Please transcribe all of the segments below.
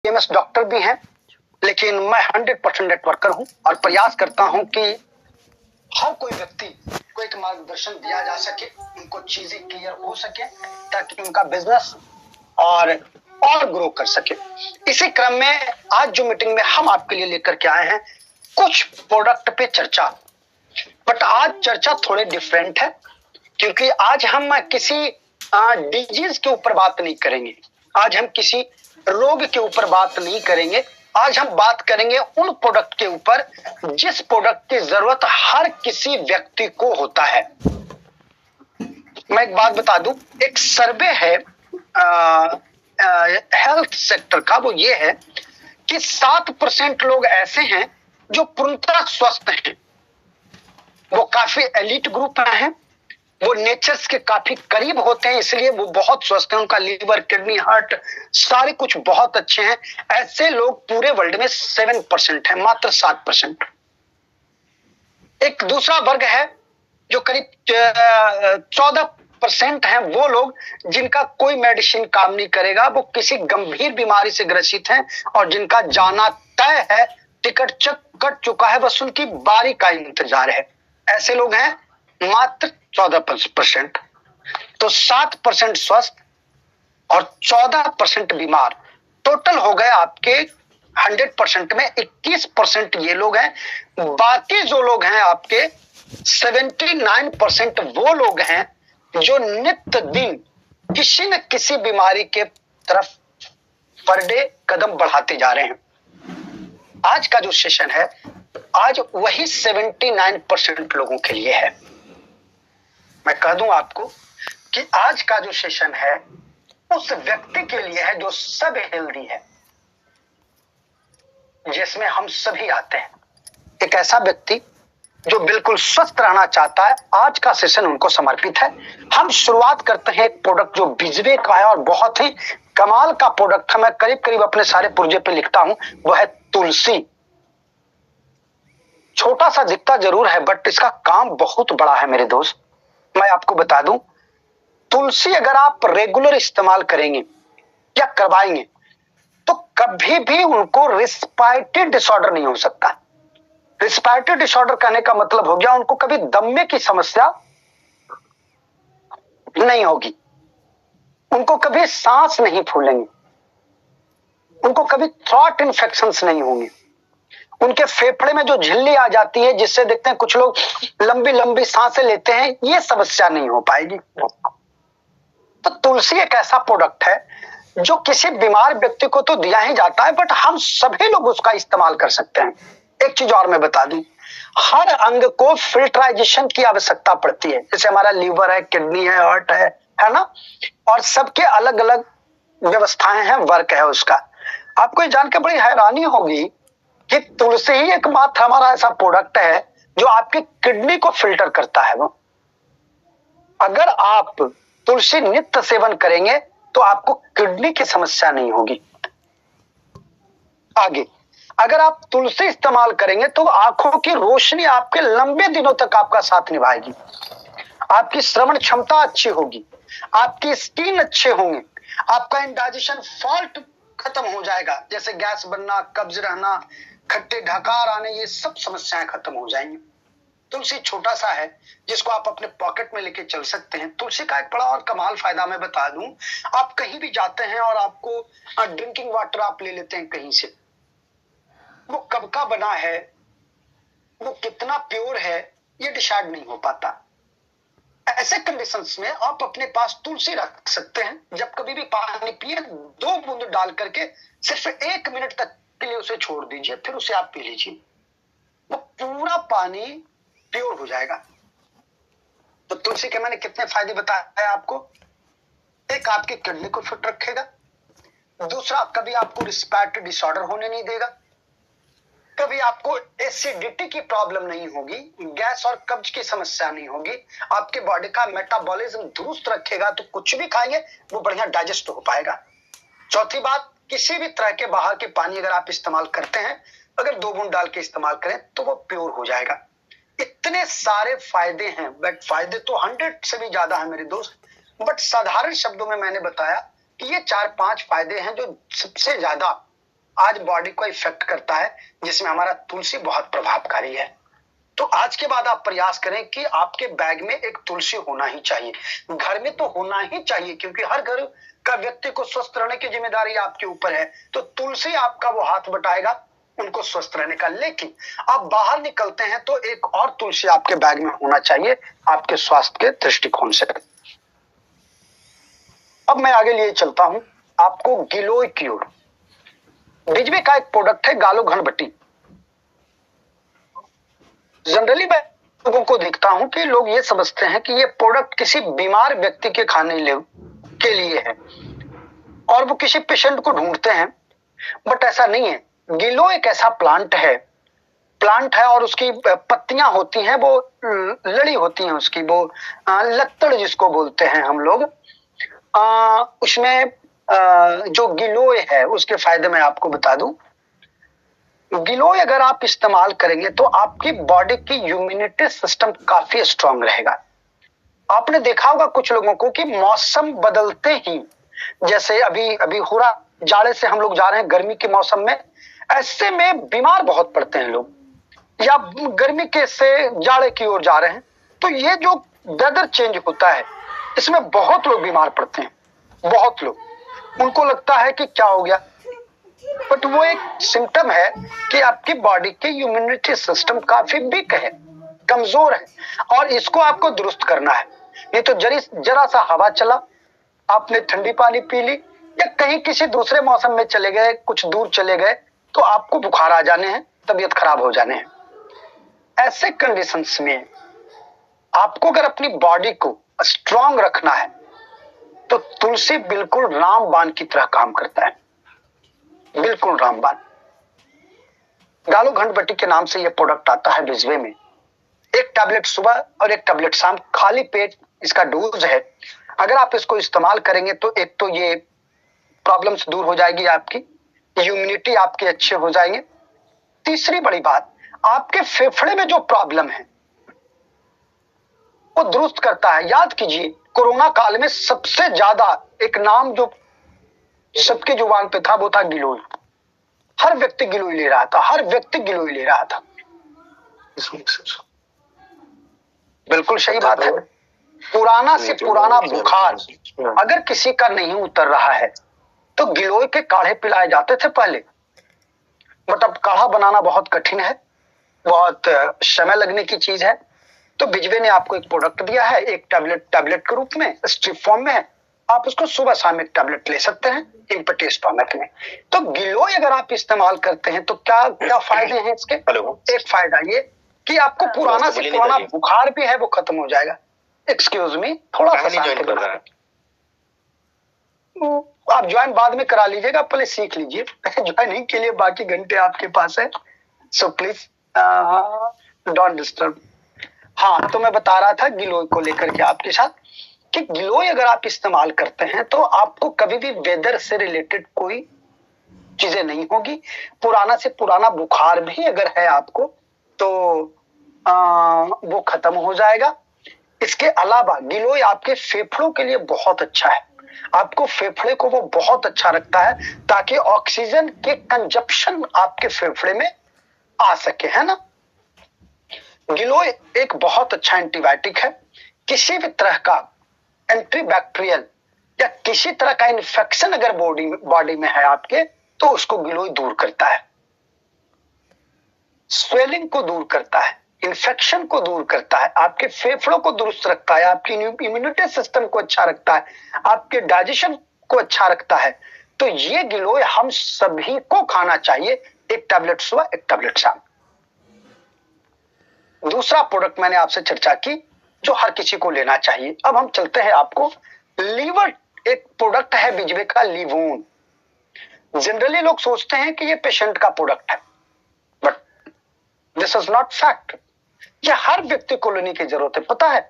MS doctor भी हैं, लेकिन मैं 100% नेटवर्कर हूं और प्रयास करता हूं कि हर कोई व्यक्ति को एक मार्गदर्शन दिया जा सके, उनको चीजें क्लियर हो सके ताकि उनका बिजनेस और ग्रो कर सके। इसी क्रम में आज जो मीटिंग में हम आपके लिए लेकर के आए हैं कुछ प्रोडक्ट पे चर्चा, बट आज चर्चा थोड़े डिफरेंट है, क्योंकि आज हम किसी डिजीज के ऊपर बात नहीं करेंगे, आज हम किसी रोग के ऊपर बात नहीं करेंगे, आज हम बात करेंगे उन प्रोडक्ट के ऊपर जिस प्रोडक्ट की जरूरत हर किसी व्यक्ति को होता है। मैं एक बात बता दूं, एक सर्वे है हेल्थ सेक्टर का, वो ये है कि 7% लोग ऐसे हैं जो पूर्णतः स्वस्थ हैं, वो काफी एलिट ग्रुप हैं, वो नेचर्स के काफी करीब होते हैं, इसलिए वो बहुत स्वस्थ हैं, उनका लीवर, किडनी, हार्ट सारे कुछ बहुत अच्छे हैं। ऐसे लोग पूरे वर्ल्ड में 7% है, मात्र 7%। एक दूसरा वर्ग है जो करीब 14% है, वो लोग जिनका कोई मेडिसिन काम नहीं करेगा, वो किसी गंभीर बीमारी से ग्रसित हैं और जिनका जाना तय है, टिकट कट चुका है, बस उनकी बारी का इंतजार है। ऐसे लोग हैं मात्र 14%। तो 7% स्वस्थ और 14% बीमार, टोटल हो गए आपके 100% में 21% ये लोग हैं। बाकी जो लोग हैं आपके 79% वो लोग हैं जो नित्य दिन किसी न किसी बीमारी के तरफ पर डे कदम बढ़ाते जा रहे हैं। आज का जो सेशन है, आज वही 79% लोगों के लिए है। मैं कह दूं आपको कि आज का जो सेशन है उस व्यक्ति के लिए है जो सब हेल्दी है, जिसमें हम सभी आते हैं। एक ऐसा व्यक्ति जो बिल्कुल स्वस्थ रहना चाहता है, आज का सेशन उनको समर्पित है। हम शुरुआत करते हैं एक प्रोडक्ट जो बिजवे का है और बहुत ही कमाल का प्रोडक्ट है। मैं करीब करीब अपने सारे पुर्जे पे लिखता हूं, वो है तुलसी। छोटा सा दिखता जरूर है, बट इसका काम बहुत बड़ा है मेरे दोस्त। मैं आपको बता दूं, तुलसी अगर आप रेगुलर इस्तेमाल करेंगे या करवाएंगे तो कभी भी उनको रिस्पायरेटरी डिसऑर्डर नहीं हो सकता। रिस्पायरेटरी डिसऑर्डर कहने का मतलब हो गया उनको कभी दम्मे की समस्या नहीं होगी, उनको कभी सांस नहीं फूलेंगे, उनको कभी थ्रोट इन्फेक्शंस नहीं होंगे, उनके फेफड़े में जो झिल्ली आ जाती है जिससे देखते हैं कुछ लोग लंबी लंबी सांसें लेते हैं, ये समस्या नहीं हो पाएगी। तो तुलसी एक ऐसा प्रोडक्ट है जो किसी बीमार व्यक्ति को तो दिया ही जाता है, बट हम सभी लोग उसका इस्तेमाल कर सकते हैं। एक चीज और मैं बता दूं, हर अंग को फिल्टराइजेशन की आवश्यकता पड़ती है, जैसे हमारा लीवर है, किडनी है, हार्ट है ना, और सबके अलग अलग व्यवस्थाएं हैं, वर्क है उसका। आपको ये जानकर बड़ी हैरानी होगी कि तुलसी ही एकमात्र हमारा ऐसा प्रोडक्ट है जो आपकी किडनी को फिल्टर करता है। वो अगर आप तुलसी नित्य सेवन करेंगे तो आपको किडनी की समस्या नहीं होगी। आगे, अगर आप तुलसी इस्तेमाल करेंगे तो आंखों की रोशनी आपके लंबे दिनों तक आपका साथ निभाएगी, आपकी श्रवण क्षमता अच्छी होगी, आपकी स्किन अच्छे होंगे, आपका इंडाइजेशन फॉल्ट खत्म हो जाएगा, जैसे गैस बनना, कब्ज रहना, खट्टे ढकार आने, ये सब समस्याएं खत्म हो जाएंगी। तुलसी छोटा सा है जिसको आप अपने पॉकेट में लेके चल सकते हैं। तुलसी का एक बड़ा और कमाल फायदा मैं बता दूं, आप कहीं भी जाते हैं और आपको ड्रिंकिंग वाटर आप ले लेते हैं कहीं से, वो कब का बना है, वो कितना प्योर है, ये डिसाइड नहीं हो पाता। ऐसे कंडीशंस में आप अपने पास तुलसी रख सकते हैं। जब कभी भी पानी पिए 2 बूंद डाल करके सिर्फ 1 मिनट तक के लिए उसे छोड़ दीजिए, फिर उसे आप पी लीजिए, वो पूरा पानी प्योर हो जाएगा। तो तुलसी के मैंने कितने फायदे बताए आपको। एक, आपकी किडनी को फिट रखेगा, दूसरा, कभी आपको रिस्पायरेटरी डिसऑर्डर होने नहीं देगा, कभी आपको एसिडिटी की प्रॉब्लम नहीं होगी, गैस और कब्ज की समस्या नहीं होगी, आपके बॉडी का मेटाबॉलिज्म दुरुस्त रखेगा, तो कुछ भी खाएंगे वो बढ़िया डाइजेस्ट हो पाएगा। चौथी बात, किसी भी तरह के बाहर के पानी अगर आप इस्तेमाल करते हैं, अगर 2 बूंद डाल के इस्तेमाल करें तो वो प्योर हो जाएगा। इतने सारे फायदे हैं, बट फायदे तो 100 से भी ज्यादा है मेरे दोस्त, बट साधारण शब्दों में मैंने बताया कि ये 4-5 फायदे हैं जो सबसे ज्यादा आज बॉडी को इफेक्ट करता है, जिसमें हमारा तुलसी बहुत प्रभावकारी है। तो आज के बाद आप प्रयास करें कि आपके बैग में एक तुलसी होना ही चाहिए, घर में तो होना ही चाहिए, क्योंकि हर घर का व्यक्ति को स्वस्थ रहने की जिम्मेदारी आपके ऊपर है। तो तुलसी आपका वो हाथ बटाएगा उनको स्वस्थ रहने का। लेकिन आप बाहर निकलते हैं तो एक और तुलसी आपके बैग में होना चाहिए आपके स्वास्थ्य के दृष्टिकोण से। अब मैं आगे लिए चलता हूं आपको गिलोय की ओर। बिजवे का एक प्रोडक्ट है गालो घनबट्टी। जनरली मैं लोगों को देखता हूं कि लोग ये समझते हैं कि ये प्रोडक्ट किसी बीमार व्यक्ति के खाने के लिए है और वो किसी पेशेंट को ढूंढते हैं, बट ऐसा नहीं है। गिलो एक ऐसा प्लांट है और उसकी पत्तियां होती हैं वो लड़ी होती हैं, उसकी वो लत्तड़ जिसको बोलते हैं हम लोग। उसमें जो गिलोय है उसके फायदे मैं आपको बता दूं। गिलोय अगर आप इस्तेमाल करेंगे तो आपकी बॉडी की इम्यूनिटी सिस्टम काफी स्ट्रांग रहेगा। आपने देखा होगा कुछ लोगों को कि मौसम बदलते ही, जैसे अभी हो रहा जाड़े से हम लोग जा रहे हैं गर्मी के मौसम में, ऐसे में बीमार बहुत पड़ते हैं लोग, या गर्मी के से जाड़े की ओर जा रहे हैं। तो ये जो वेदर चेंज होता है इसमें बहुत लोग बीमार पड़ते हैं, बहुत लोग। उनको लगता है कि क्या हो गया, बट वो एक सिम्टम है कि आपकी बॉडी की इम्यूनिटी सिस्टम काफी वीक है, कमजोर है, और इसको आपको दुरुस्त करना है। नहीं तो जरा सा हवा चला, आपने ठंडी पानी पी ली, या कहीं किसी दूसरे मौसम में चले गए, कुछ दूर चले गए, तो आपको बुखार आ जाने हैं, तबीयत खराब हो जाने हैं। ऐसे कंडीशंस में आपको अगर अपनी बॉडी को स्ट्रांग रखना है तो तुलसी बिल्कुल रामबाण की तरह काम करता है, बिल्कुल रामबाण। गालो घंटबट्टी के नाम से यह प्रोडक्ट आता है बिजवे में। एक टैबलेट सुबह और एक टैबलेट शाम, खाली पेट इसका डोज है। अगर आप इसको इस्तेमाल करेंगे तो एक तो ये प्रॉब्लम्स दूर हो जाएगी, आपकी इम्यूनिटी आपके अच्छे हो जाएंगे। तीसरी बड़ी बात, आपके फेफड़े में जो प्रॉब्लम है वो दुरुस्त करता है। याद कीजिए कोरोना काल में सबसे ज्यादा एक नाम जो सबके जुबान पे था वो था गिलोय। हर व्यक्ति गिलोय ले रहा था, हर व्यक्ति गिलोय ले रहा था। बिल्कुल सही बात है। पुराना से पुराना बुखार अगर किसी का नहीं उतर रहा है तो गिलोय के काढ़े पिलाए जाते थे पहले, बट अब काढ़ा बनाना बहुत कठिन है, बहुत समय लगने की चीज है। तो बिजवे ने आपको एक प्रोडक्ट दिया है, एक टैबलेट के रूप में स्ट्रिप फॉर्म में है। आप उसको सुबह शाम एक टैबलेट ले सकते हैं इम्पटी स्टोमक में। तो गिलोय अगर आप इस्तेमाल करते हैं तो क्या क्या फायदे हैं इसके? एक फायदा ये कि आपको पुराना से पुराना बुखार भी है वो खत्म हो जाएगा। एक्सक्यूज मी, थोड़ा सा आप ज्वाइन बाद में करा लीजिएगा, पहले सीख लीजिए। ज्वाइनिंग के लिए बाकी घंटे आपके पास है, सो प्लीज डोंट डिस्टर्ब। हाँ, तो मैं बता रहा था गिलोय को लेकर के आपके साथ कि गिलोय अगर आप इस्तेमाल करते हैं तो आपको कभी भी वेदर से रिलेटेड कोई चीजें नहीं होगी। पुराना से पुराना बुखार भी अगर है आपको तो वो खत्म हो जाएगा। इसके अलावा गिलोय आपके फेफड़ों के लिए बहुत अच्छा है। आपको फेफड़े को वो बहुत अच्छा रखता है ताकि ऑक्सीजन के कंजप्शन आपके फेफड़े में आ सके, है ना। गिलोय एक बहुत अच्छा एंटीबायोटिक है। किसी भी तरह का एंटीबैक्टीरियल या किसी तरह का इन्फेक्शन अगर बॉडी में है आपके तो उसको गिलोय दूर करता है। स्वेलिंग को दूर करता है, इन्फेक्शन को दूर करता है, आपके फेफड़ों को दुरुस्त रखता है, आपकी इम्यूनिटी सिस्टम को अच्छा रखता है, आपके डाइजेशन को अच्छा रखता है। तो ये गिलोय हम सभी को खाना चाहिए, एक टैबलेट सुबह एक टैबलेट शाम। दूसरा प्रोडक्ट मैंने आपसे चर्चा की जो हर किसी को लेना चाहिए। अब हम चलते हैं आपको लीवर, एक प्रोडक्ट है बिजवे का लिवोन। जनरली लोग सोचते हैं कि ये पेशेंट का प्रोडक्ट है, but this is not fact. ये हर व्यक्ति को लेने की जरूरत है। पता है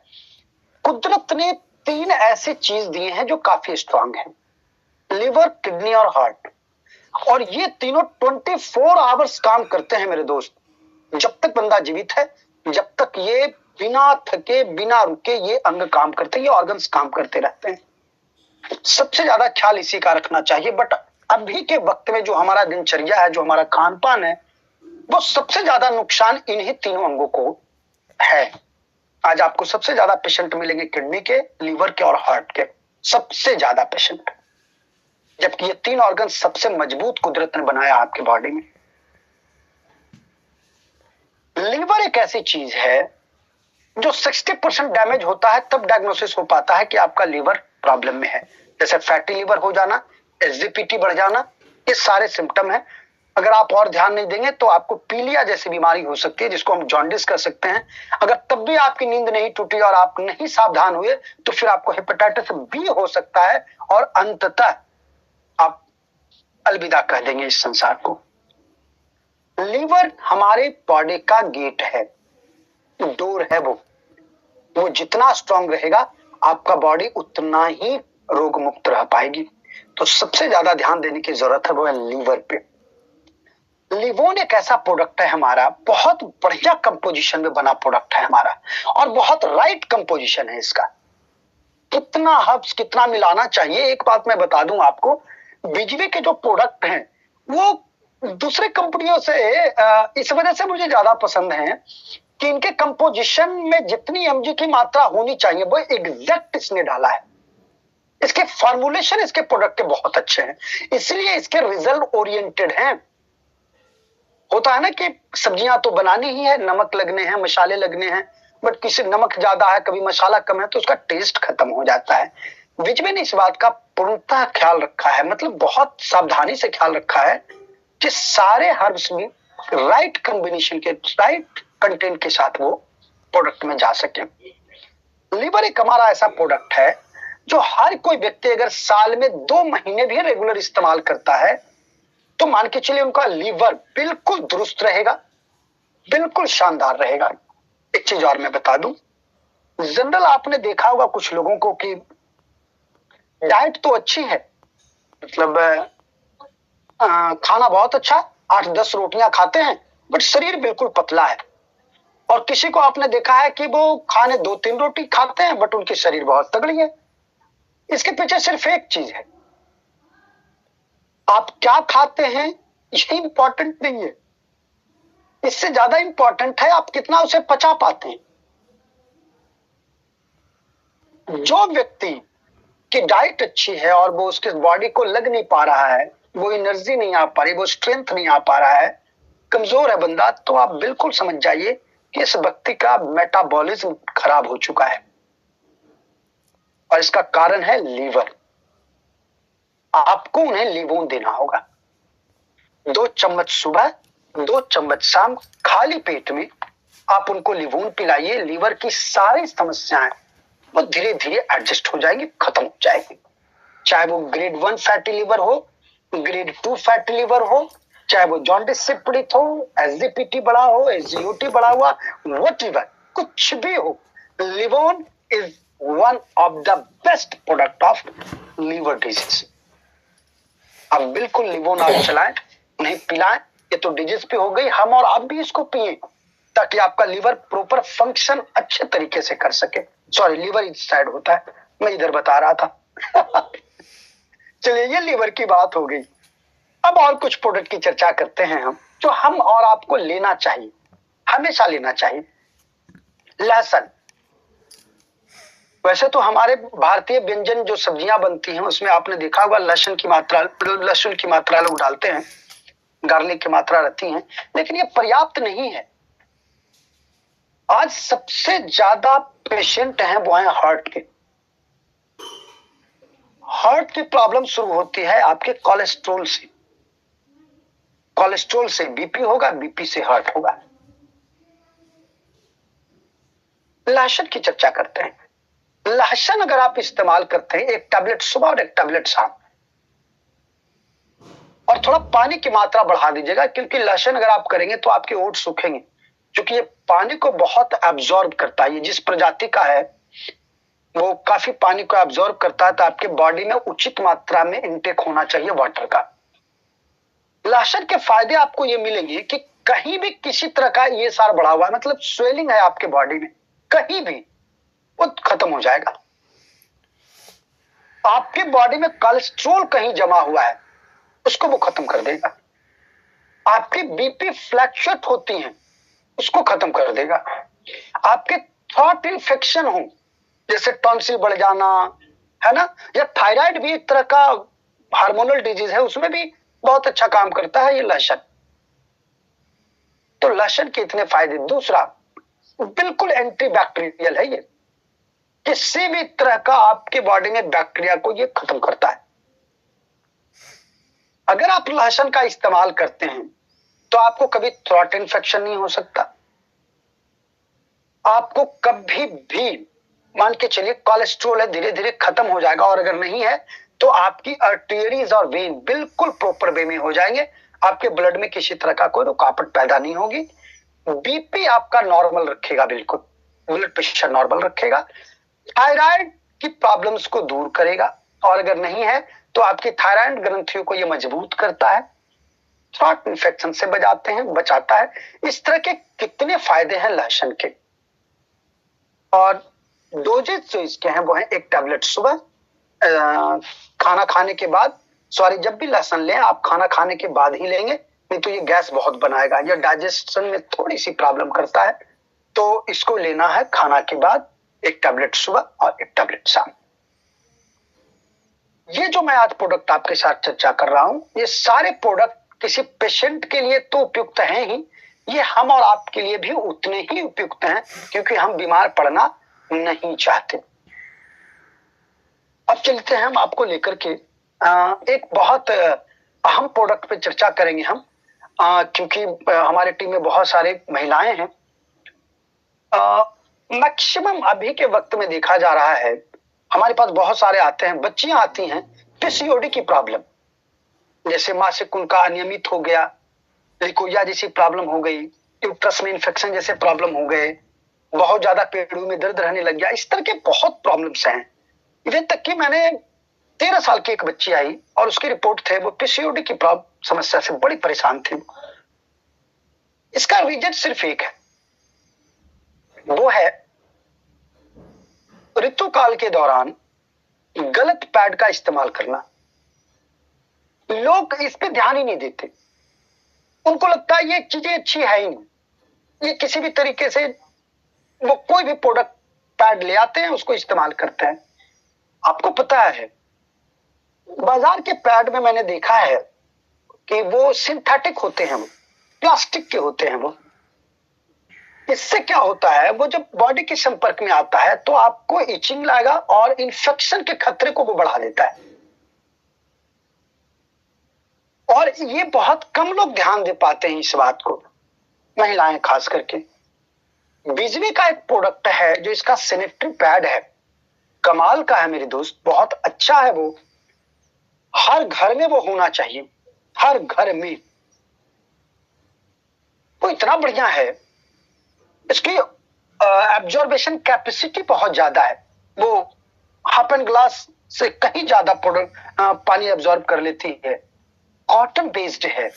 कुदरत ने 3 ऐसी चीज दिए हैं जो काफी स्ट्रांग है, लिवर, किडनी और हार्ट, और ये तीनों 24 आवर्स काम करते हैं मेरे दोस्त। जब तक बंदा जीवित है, जब तक ये बिना थके बिना रुके ये अंग काम करते हैं, ये ऑर्गन्स काम करते रहते हैं। सबसे ज्यादा ख्याल इसी का रखना चाहिए। बट अभी के वक्त में जो हमारा दिनचर्या है, जो हमारा खान पान है, वो सबसे ज्यादा नुकसान इन्हीं तीनों अंगों को है। आज आपको सबसे ज्यादा पेशेंट मिलेंगे किडनी के, लीवर के और हार्ट के, सबसे ज्यादा पेशेंट, जबकि ये तीन ऑर्गन सबसे मजबूत कुदरत ने बनाया आपके बॉडी में। लीवर एक ऐसी चीज है जो 60% डैमेज होता है तब डायग्नोसिस हो पाता है कि आपका लीवर प्रॉब्लम में है। जैसे फैटी लीवर हो जाना, एसजीपीटी बढ़ जाना, ये सारे सिम्टम है। अगर आप और ध्यान नहीं देंगे तो आपको पीलिया जैसी बीमारी हो सकती है, जिसको हम जॉन्डिस कर सकते हैं। अगर तब भी आपकी नींद नहीं टूटी और आप नहीं सावधान हुए तो फिर आपको हेपेटाइटिस बी हो सकता है और अंततः आप अलविदा कह देंगे इस संसार को। लीवर हमारे बॉडी का गेट है, डोर है। वो जितना स्ट्रांग रहेगा आपका बॉडी उतना ही रोग मुक्त रह पाएगी। तो सबसे ज्यादा ध्यान देने की जरूरत है वो है लीवर पे। लिवोन एक ऐसा प्रोडक्ट है हमारा, बहुत बढ़िया कंपोजिशन में बना प्रोडक्ट है हमारा, और बहुत राइट कंपोजिशन है इसका। कितना हर्ब्स कितना मिलाना चाहिए, एक बात मैं बता दूं आपको, बिजली के जो प्रोडक्ट हैं वो दूसरे कंपनियों से इस वजह से मुझे ज्यादा पसंद है कि इनके कंपोजिशन में जितनी एमजी की मात्रा होनी चाहिए वो एग्जैक्ट इसने डाला है। इसके फॉर्मुलेशन इसके प्रोडक्ट के बहुत अच्छे हैं, इसलिए इसके रिजल्ट ओरिएंटेड हैं। होता है ना कि सब्जियां तो बनानी ही है, नमक लगने हैं, मसाले लगने हैं, बट किसी नमक ज्यादा है, कभी मसाला कम है तो उसका टेस्ट खत्म हो जाता है। विजय ने इस बात का पूर्णतः ख्याल रखा है, मतलब बहुत सावधानी से ख्याल रखा है कि सारे हर्ब्स में राइट कॉम्बिनेशन के, राइट कंटेंट के साथ वो प्रोडक्ट में जा सके। लीवर एक हमारा ऐसा प्रोडक्ट है जो हर कोई व्यक्ति अगर साल में 2 महीने भी रेगुलर इस्तेमाल करता है तो मान के चलिए उनका लीवर बिल्कुल दुरुस्त रहेगा, बिल्कुल शानदार रहेगा। एक चीज और मैं बता दूं, जनरल आपने देखा होगा कुछ लोगों को कि डाइट तो अच्छी है, मतलब खाना बहुत अच्छा, 8-10 रोटियां खाते हैं, बट शरीर बिल्कुल पतला है। और किसी को आपने देखा है कि वो खाने 2-3 रोटी खाते हैं बट उनकी शरीर बहुत तगड़ी है। इसके पीछे सिर्फ एक चीज है, आप क्या खाते हैं ये इंपॉर्टेंट नहीं है, इससे ज्यादा इंपॉर्टेंट है आप कितना उसे पचा पाते हैं। जो व्यक्ति की डाइट अच्छी है और वो उसके बॉडी को लग नहीं पा रहा है, वो एनर्जी नहीं आ पा रही, वो स्ट्रेंथ नहीं आ पा रहा है, कमजोर है बंदा, तो आप बिल्कुल समझ जाइए कि इस व्यक्ति का मेटाबॉलिज्म खराब हो चुका है और इसका कारण है लीवर। आपको उन्हें लिवोन देना होगा, 2 चम्मच सुबह, 2 चम्मच शाम, खाली पेट में आप उनको लिवोन पिलाइए। लीवर की सारी समस्याएं वो धीरे धीरे एडजस्ट हो जाएगी, खत्म हो जाएगी। चाहे वो ग्रेड 1 फैटी लीवर हो, ग्रेड 2 फैटी लीवर हो, चाहे वो जॉन्डिस से पीड़ित हो, एसजीपीटी बढ़ा हो, एसजीओटी बढ़ा हुआ, व्हाटएवर, कुछ भी हो, Livon is one of the best product of liver disease. आप बिल्कुल लिवोन आप चलाएं, उन्हें पिलाएं। ये तो डिजीज पे हो गई, हम और आप भी इसको पिए ताकि आपका लीवर प्रॉपर फंक्शन अच्छे तरीके से कर सके। सॉरी, लीवर इस साइड होता है, मैं इधर बता रहा था। चलिए, ये लीवर की बात हो गई। अब और कुछ प्रोडक्ट की चर्चा करते हैं हम, जो हम और आपको लेना चाहिए, हमेशा लेना चाहिए। लहसुन, वैसे तो हमारे भारतीय व्यंजन जो सब्जियां बनती हैं उसमें आपने देखा होगा लहसुन की मात्रा लोग डालते हैं, गार्लिक की मात्रा रहती है, लेकिन ये पर्याप्त नहीं है। आज सबसे ज्यादा पेशेंट हैं वो हैं हार्ट के। हार्ट की प्रॉब्लम शुरू होती है आपके कोलेस्ट्रॉल से, कोलेस्ट्रॉल से बीपी होगा, बीपी से हार्ट होगा। लहसुन की चर्चा करते हैं। लहसुन अगर आप इस्तेमाल करते हैं, 1 टैबलेट सुबह और 1 टैबलेट शाम, और थोड़ा पानी की मात्रा बढ़ा दीजिएगा, क्योंकि लहसुन अगर आप करेंगे तो आपके ओंठ सूखेंगे, क्योंकि ये पानी को बहुत एब्जॉर्ब करता है। ये जिस प्रजाति का है वो काफी पानी को एब्जॉर्ब करता है, तो आपके बॉडी में उचित मात्रा में इनटेक होना चाहिए वाटर का। लहसुन के फायदे आपको ये मिलेंगे कि कहीं भी किसी तरह का ये सार बढ़ा हुआ है, मतलब स्वेलिंग है आपके बॉडी में, कहीं भी वो खत्म हो जाएगा। आपके बॉडी में कोलेस्ट्रॉल कहीं जमा हुआ है, उसको वो खत्म कर देगा। आपकी बीपी फ्लैक्चुएट होती हैं, उसको खत्म कर देगा। आपके थ्रोट इन्फेक्शन हो, जैसे टॉन्सिल बढ़ जाना, है ना, या थायराइड भी एक तरह का हार्मोनल डिजीज है, उसमें भी बहुत अच्छा काम करता है ये लहसुन। तो लहसुन के इतने फायदे। दूसरा, बिल्कुल एंटी बैक्टीरियल है ये, किसी भी तरह का आपके बॉडी में बैक्टीरिया को ये खत्म करता है। अगर आप लहसुन का इस्तेमाल करते हैं तो आपको कभी थ्रोट इन्फेक्शन नहीं हो सकता, आपको कभी भी, मान के चलिए कोलेस्ट्रॉल है धीरे धीरे खत्म हो जाएगा, और अगर नहीं है तो आपकी आर्टरीज और वेन बिल्कुल प्रॉपर वे में हो जाएंगे, आपके ब्लड में किसी तरह का कोई रुकावट पैदा नहीं होगी, बीपी आपका नॉर्मल रखेगा, बिल्कुल ब्लड प्रेशर नॉर्मल रखेगा, थायराइड की प्रॉब्लम्स को दूर करेगा, और अगर नहीं है तो आपकी थायराइड ग्रंथियों को यह मजबूत करता है, थ्रोट इन्फेक्शन से बचाता है। इस तरह के कितने फायदे हैं लहसुन के। और डोजेज जो इसके हैं वो है 1 टैबलेट सुबह खाना खाने के बाद, सॉरी जब भी लहसुन लें आप खाना खाने के बाद ही लेंगे, नहीं तो ये गैस बहुत बनाएगा, ये डाइजेशन में थोड़ी सी प्रॉब्लम करता है। तो इसको लेना है खाना के बाद, 1 टैबलेट सुबह और 1 टैबलेट शाम। ये जो मैं आज प्रोडक्ट आपके साथ चर्चा कर रहा हूं, ये सारे प्रोडक्ट किसी पेशेंट के लिए तो उपयुक्त हैं ही, ये हम और आपके लिए भी उतने ही उपयुक्त हैं, क्योंकि हम बीमार पड़ना नहीं चाहते। अब चलते हैं हम आपको लेकर के एक बहुत अहम प्रोडक्ट पे चर्चा करेंगे हम, क्योंकि हमारे टीम में बहुत सारे महिलाएं हैं। मैक्सिमम अभी के वक्त में देखा जा रहा है, हमारे पास बहुत सारे आते हैं, बच्चियां आती हैं पीसीओडी की प्रॉब्लम, जैसे मासिक उनका अनियमित हो गया, लिकोरिया जैसी प्रॉब्लम हो गई, यूट्रस में इन्फेक्शन जैसे प्रॉब्लम हो गए, बहुत ज्यादा पेड़ों में दर्द रहने लग गया, इस तरह के बहुत प्रॉब्लम्स हैं। इधर तक कि मैंने 13 साल की एक बच्ची आई और उसकी रिपोर्ट थे, वो पीसीओडी की समस्या से बड़ी परेशान थी। इसका रीजन सिर्फ एक है, वो है ऋतुकाल के दौरान गलत पैड का इस्तेमाल करना। लोग इस पे ध्यान ही नहीं देते, उनको लगता है ये चीजें अच्छी है ही नहीं, ये किसी भी तरीके से वो कोई भी प्रोडक्ट पैड ले आते हैं उसको इस्तेमाल करते हैं। आपको पता है बाजार के पैड में मैंने देखा है कि वो सिंथेटिक होते हैं, वो प्लास्टिक के होते हैं। वो इससे क्या होता है, वो जब बॉडी के संपर्क में आता है तो आपको इचिंग लाएगा और इन्फेक्शन के खतरे को वो बढ़ा देता है। और ये बहुत कम लोग ध्यान दे पाते हैं इस बात को, महिलाएं खास करके। बिजली का एक प्रोडक्ट है जो इसका सैनिटरी पैड है, कमाल का है मेरे दोस्त, बहुत अच्छा है वो, हर घर में वो होना चाहिए, हर घर में। वो इतना बढ़िया है, इसकी एब्जॉर्बेशन कैपेसिटी बहुत ज्यादा है, वो हाफ एंड ग्लास से कहीं ज्यादा प्रोडक्ट पानी एब्जॉर्ब कर लेती है, कॉटन बेस्ड है।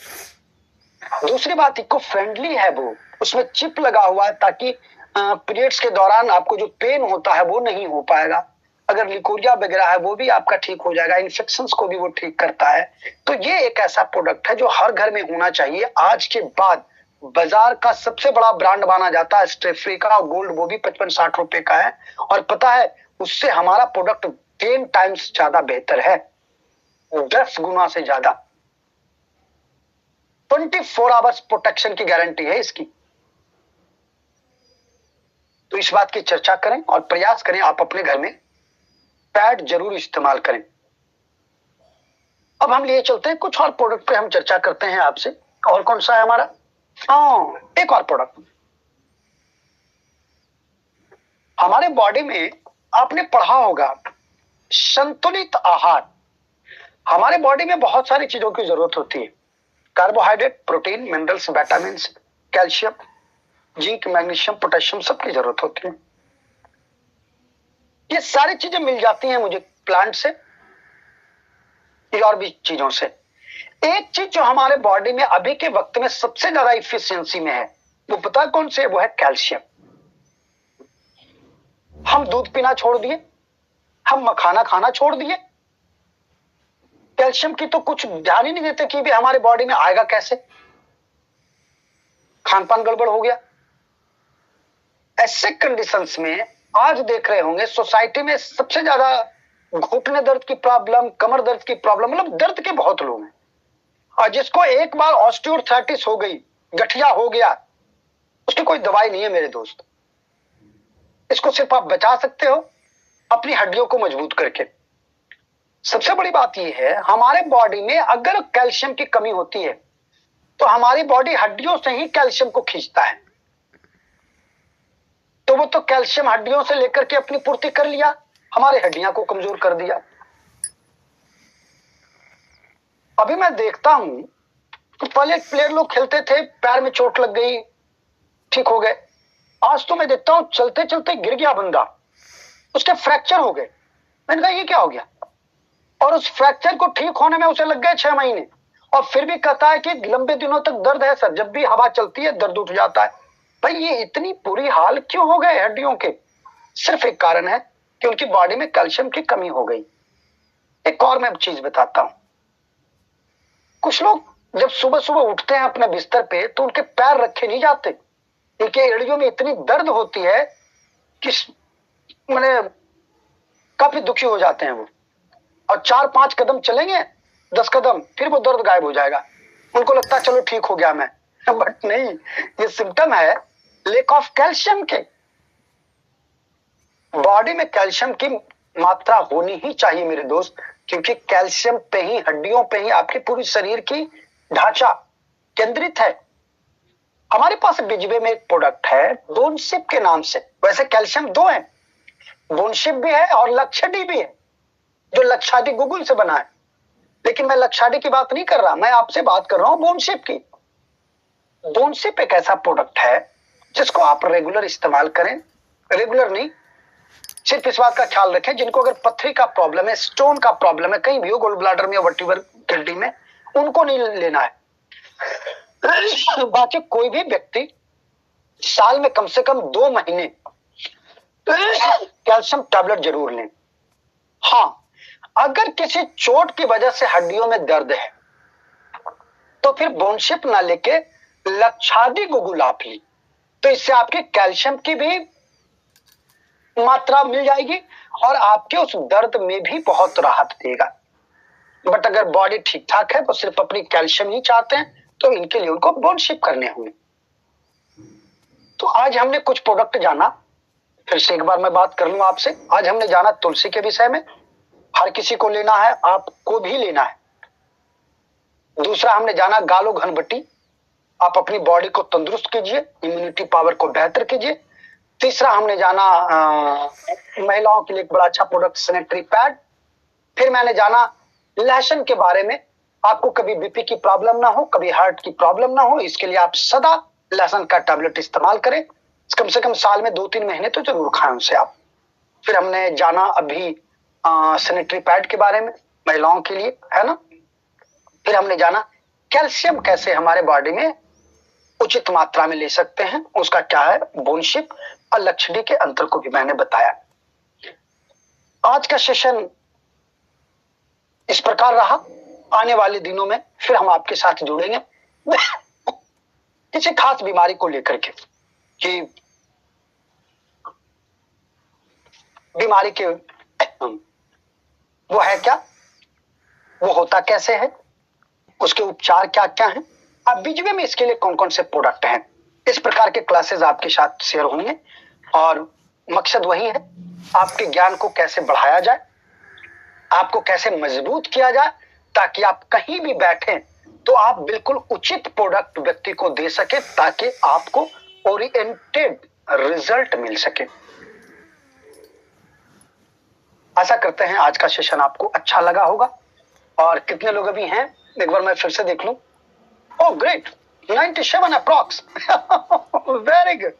दूसरी बात, इको फ्रेंडली है वो, उसमें चिप लगा हुआ है ताकि पीरियड्स के दौरान आपको जो पेन होता है वो नहीं हो पाएगा, अगर लिकोरिया वगैरह है वो भी आपका ठीक हो जाएगा, इन्फेक्शंस को भी वो ठीक करता है। तो ये एक ऐसा प्रोडक्ट है जो हर घर में होना चाहिए। आज के बाद बाजार का सबसे बड़ा ब्रांड माना जाता है स्टेफ्री का, गोल्ड वो भी 55-60 रुपए का है, और पता है उससे हमारा प्रोडक्ट 10 टाइम्स ज्यादा बेहतर है, 10 गुना से ज्यादा। 24 आवर्स प्रोटेक्शन की गारंटी है इसकी। तो इस बात की चर्चा करें और प्रयास करें आप अपने घर में पैड जरूर इस्तेमाल करें। अब हम लिए चलते हैं कुछ और प्रोडक्ट पे हम चर्चा करते हैं आपसे। और कौन सा है हमारा, एक और प्रोडक्ट हमारे बॉडी में, आपने पढ़ा होगा संतुलित आहार। हमारे बॉडी में बहुत सारी चीजों की जरूरत होती है, carbohydrate, protein, minerals, vitamin, calcium, zinc, magnesium, potassium, सबकी जरूरत होती है। ये सारी चीजें मिल जाती हैं मुझे प्लांट से और भी चीजों से। एक चीज जो हमारे बॉडी में अभी के वक्त में सबसे ज्यादा इफिशियंसी में है, वो पता है कौन से, वो है कैल्शियम। हम दूध पीना छोड़ दिए, हम मखाना खाना छोड़ दिए, कैल्शियम की तो कुछ ध्यान ही नहीं देते कि भी हमारे बॉडी में आएगा कैसे, खान पान गड़बड़ हो गया। ऐसे कंडीशंस में आज देख रहे होंगे सोसाइटी में सबसे ज्यादा घुटने दर्द की प्रॉब्लम, कमर दर्द की प्रॉब्लम, मतलब दर्द के बहुत लोग हैं। और जिसको एक बार ऑस्टियोआर्थराइटिस हो गई, गठिया हो गया, उसकी कोई दवाई नहीं है मेरे दोस्त। इसको सिर्फ आप बचा सकते हो अपनी हड्डियों को मजबूत करके। सबसे बड़ी बात यह है, हमारे बॉडी में अगर कैल्शियम की कमी होती है तो हमारी बॉडी हड्डियों से ही कैल्शियम को खींचता है। तो वो तो कैल्शियम हड्डियों से लेकर के अपनी पूर्ति कर लिया, हमारे हड्डियां को कमजोर कर दिया। अभी मैं देखता हूं तो पहले प्लेयर लोग खेलते थे, पैर में चोट लग गई, ठीक हो गए। आज तो मैं देखता हूं चलते चलते गिर गया बंदा, उसके फ्रैक्चर हो गए। मैंने कहा ये क्या हो गया, और उस फ्रैक्चर को ठीक होने में उसे लग गए 6 महीने, और फिर भी कहता है कि लंबे दिनों तक दर्द है सर, जब भी हवा चलती है दर्द उठ जाता है। भाई ये इतनी बुरी हाल क्यों हो गए हड्डियों के? सिर्फ एक कारण है कि उनकी बॉडी में कैल्शियम की कमी हो गई। एक और मैं चीज बताता हूं, कुछ लोग जब सुबह सुबह उठते हैं अपने बिस्तर पे तो उनके पैर रखे नहीं जाते, उनके एड़ियों में इतनी दर्द होती है कि मैंने काफी दुखी हो जाते हैं वो, और 4-5 कदम चलेंगे, 10 कदम, फिर वो दर्द गायब हो जाएगा। उनको लगता है चलो ठीक हो गया मैं, बट नहीं, ये सिम्टम है लेक ऑफ कैल्शियम के। बॉडी में कैल्शियम की मात्रा होनी ही चाहिए मेरे दोस्त, क्योंकि कैल्शियम पे ही, हड्डियों पे ही आपके पूरी शरीर की ढांचा केंद्रित है। हमारे पास बिजवे में एक प्रोडक्ट है बोनशिप के नाम से। वैसे कैल्शियम 2 है, बोनशिप भी है और लक्षाडी भी है, जो लक्षाडी गूगल से बना है। लेकिन मैं लक्षाडी की बात नहीं कर रहा, मैं आपसे बात कर रहा हूं बोनशिप की। बोनशिप एक ऐसा प्रोडक्ट है जिसको आप रेगुलर इस्तेमाल करें, रेगुलर नहीं, सिर्फ इस बात का ख्याल रखें जिनको अगर पथरी का प्रॉब्लम है, स्टोन का प्रॉब्लम है, कहीं भी हो, गोल्ड ब्लैडर में, वटिवर किडनी में, उनको नहीं लेना है। बाकी कोई भी व्यक्ति साल में कम से कम 2 महीने कैल्शियम टैबलेट जरूर लें। हाँ, अगर किसी चोट की वजह से हड्डियों में दर्द है तो फिर बोनशिप ना लेके लक्षादी गुगुल आप ली, तो इससे आपके कैल्शियम की भी मात्रा मिल जाएगी और आपके उस दर्द में भी बहुत राहत देगा। बट अगर बॉडी ठीक ठाक है तो सिर्फ अपनी कैल्शियम ही चाहते हैं तो इनके लिए उनको बोनशिप करने होंगे। तो आज हमने कुछ प्रोडक्ट जाना, फिर से एक बार मैं बात कर लूं आपसे। आज हमने जाना तुलसी के विषय में, हर किसी को लेना है, आपको भी लेना है। दूसरा हमने जाना गालो घनबटी, आप अपनी बॉडी को तंदुरुस्त कीजिए, इम्यूनिटी पावर को बेहतर कीजिए। तीसरा हमने जाना महिलाओं के लिए एक बड़ा अच्छा प्रोडक्ट सैनिटरी पैड। फिर मैंने जाना लहसुन के बारे में, आपको कभी बीपी की प्रॉब्लम ना हो, कभी हार्ट की प्रॉब्लम ना हो, इसके लिए आप सदा लहसुन का टैबलेट इस्तेमाल करें, कम से कम साल में 2-3 महीने तो जरूर खाएं उसे आप। फिर हमने जाना अभी सैनिटरी पैड के बारे में, महिलाओं के लिए, है ना। फिर हमने जाना कैल्शियम कैसे हमारे बॉडी में उचित मात्रा में ले सकते हैं, उसका क्या है, बोनशिप और लक्षडी के अंतर को भी मैंने बताया। आज का सेशन इस प्रकार रहा। आने वाले दिनों में फिर हम आपके साथ जुड़ेंगे किसी खास बीमारी को लेकर के, कि बीमारी के वो है क्या, वो होता कैसे है, उसके उपचार क्या क्या हैं, अब बीजवे में इसके लिए कौन कौन से प्रोडक्ट हैं। इस प्रकार के क्लासेस आपके साथ शेयर होंगे और मकसद वही है, आपके ज्ञान को कैसे बढ़ाया जाए, आपको कैसे मजबूत किया जाए, ताकि आप कहीं भी बैठे तो आप बिल्कुल उचित प्रोडक्ट व्यक्ति को दे सके, ताकि आपको ओरिएंटेड रिजल्ट मिल सके। आशा करते हैं आज का सेशन आपको अच्छा लगा होगा। और कितने लोग अभी हैं एक बार मैं फिर से देख लूं। Oh great, 97 approx. Very good.